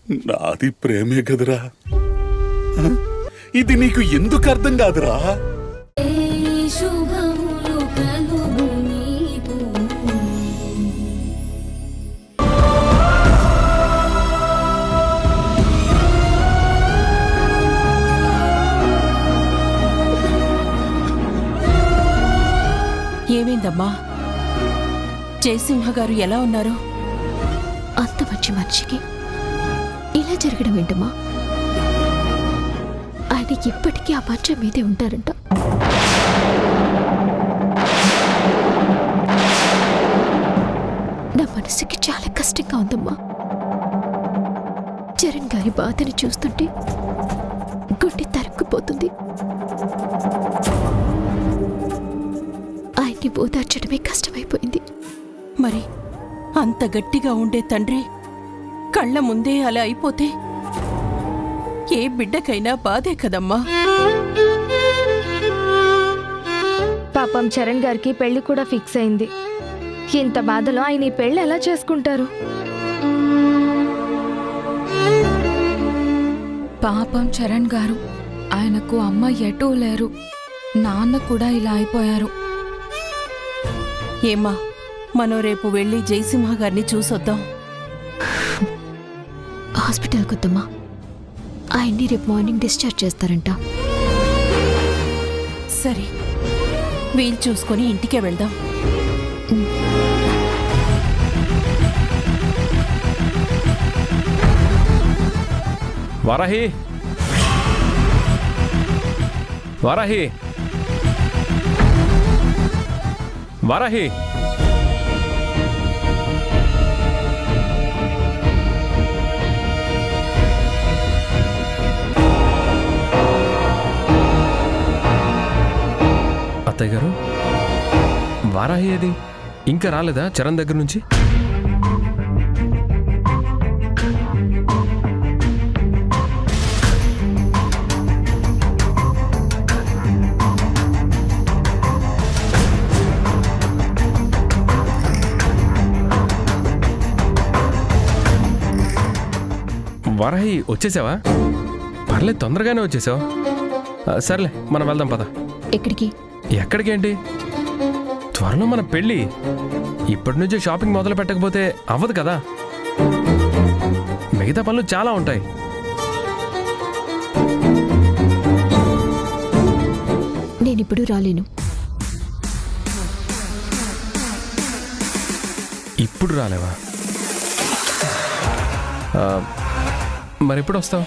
నాది ప్రేమే కదరా. ఇది నీకు ఎందుకు అర్థం కాదురా? ఏమైందమ్మా? జయసింహ గారు ఎలా ఉన్నారు? అంత మంచి మనిషికి ఇలా జరగడం ఏంటమ్మా? ఆయన ఇప్పటికీ ఆ మంచం మీదే ఉంటారంట. నా మనసుకి చాలా కష్టంగా ఉందమ్మా. చరణ్ గారి బాధని చూస్తుంటే గుండె తరుక్కుపోతుంది. ఆయన్ని ఓదార్చడమే కష్టమైపోయింది. మరి అంత గట్టిగా ఉండే తండ్రి కళ్ళ ముందే అలా అయిపోతే ఏ బిడ్డకైనా బాధే కదమ్మా. పాపం చరణ్ గారికి పెళ్లి కూడా ఫిక్స్ అయింది. ఇంత బాధలో ఆయన ఈ పెళ్లి ఎలా చేసుకుంటారు? పాపం చరణ్ గారు, ఆయనకు అమ్మ ఎటూ లేరు, నాన్న కూడా ఇలా అయిపోయారు. ఏమ్మా, మనం రేపు వెళ్ళి జయసింహ గారిని చూసొద్దాం. హాస్పిటల్కి వద్దమ్మా. ఆయన్ని రేపు మార్నింగ్ డిశ్చార్జ్ చేస్తారంట. సరే, వీలు చూసుకొని ఇంటికే వెళ్దాం. వారాహి, వారాహి, వారాహి. అత్తయ్య గారు, వారాహి ఏది? ఇంకా రాలేదా చరణ్ దగ్గర నుంచి? వారాహి, వచ్చేసావా? పర్లేదు, తొందరగానే వచ్చేసావు. సర్లే, మనం వెళ్దాం పద. ఎక్కడికి? ఎక్కడికేంటి, త్వరలో మన పెళ్ళి. ఇప్పటి నుంచే షాపింగ్ మొదలు పెట్టకపోతే అవ్వదు కదా. మిగతా పనులు చాలా ఉంటాయి. నేనిప్పుడు రాలేను. ఇప్పుడు రాలేవా? మరెప్పుడు వస్తావు?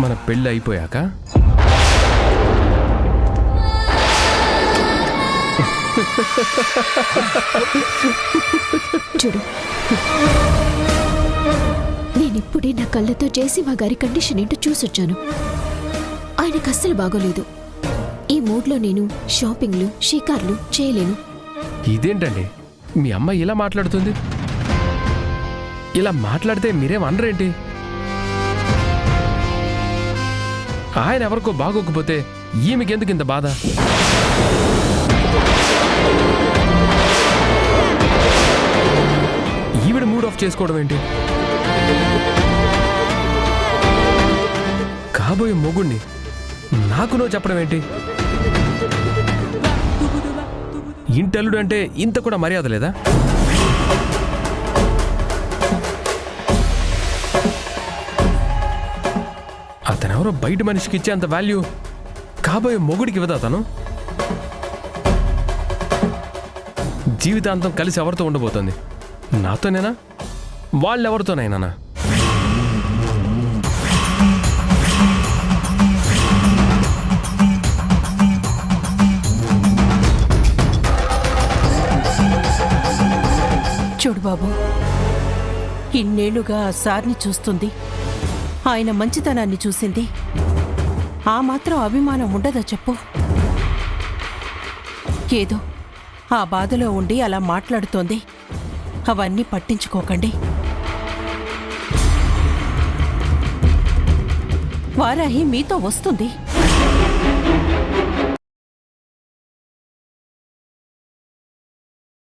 మన పెళ్ళి అయిపోయాక? చూడు, నేనిప్పుడే నా కళ్ళతో జయసింహ గారి కండిషన్ ఏంటో చూసొచ్చాను. ఆయనకు అస్సలు బాగోలేదు. ఈ మూడ్లో నేను షాపింగ్లు, షికార్లు చేయలేను. ఇదేంటండి, మీ అమ్మ ఇలా మాట్లాడుతుంది? ఇలా మాట్లాడితే మీరేం అనరేంటి? ఆయన ఎవరికో బాగోకపోతే ఈమెకెందుకు ఇంత బాధ? ఈవిడ మూడ్ ఆఫ్ చేసుకోవడం ఏంటి? కాబోయే మొగుణ్ణి నాకు నో చెప్పడం ఏంటి? ఇంటల్లుడు అంటే ఇంత కూడా మర్యాద లేదా? అతనెవరో బయట మనిషికి ఇచ్చే అంత వాల్యూ కాబోయే మొగుడికి ఇవ్వదా తను? జీవితాంతం కలిసి ఎవరితో ఉండబోతుంది? నాతోనేనా, వాళ్ళెవరితోనైనా? చూడు బాబు, ఇన్నేళ్లుగా ఆ సార్ని చూస్తుంది, ఆయన మంచితనాన్ని చూసింది. ఆ మాత్రం అభిమానం ఉండదా చెప్పు? ఏదో ఆ బాధలో ఉండి అలా మాట్లాడుతోంది. అవన్నీ పట్టించుకోకండి. వారాహి మీతో వస్తుంది.